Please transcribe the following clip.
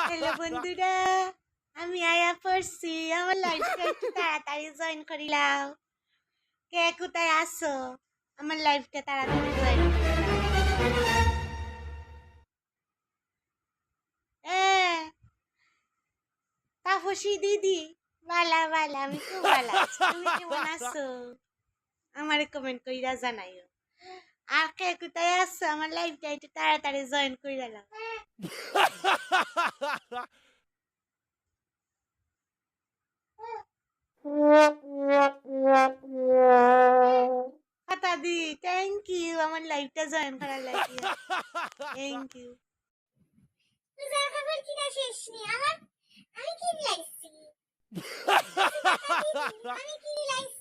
Hello বন্ধুরা, আমি আয়া পড়ছি। আমার লাইফটা একটু তাড়াতাড়ি জয়েন করিলাম। কে কোথায় আসো? আমার লাইফটা তাড়াতাড়ি জয়েন করিলাম। তাপসী দিদি, বালা বালা, আমি খুব ভালো আছি। তুমি কেমন আছো? আমার কমেন্ট কইরা জানাইও। আর কে কোথায় আসছো? আমার লাইফটা একটু তাড়াতাড়ি জয়েন করিলাম। দি থ্যাংক ইউ আমার লাইফটা জয়েন করার লাগে। Thank you. পূজার খবর কিনা শেষ নেই আমার। আমি কি লাইছি আমি কি লাইছি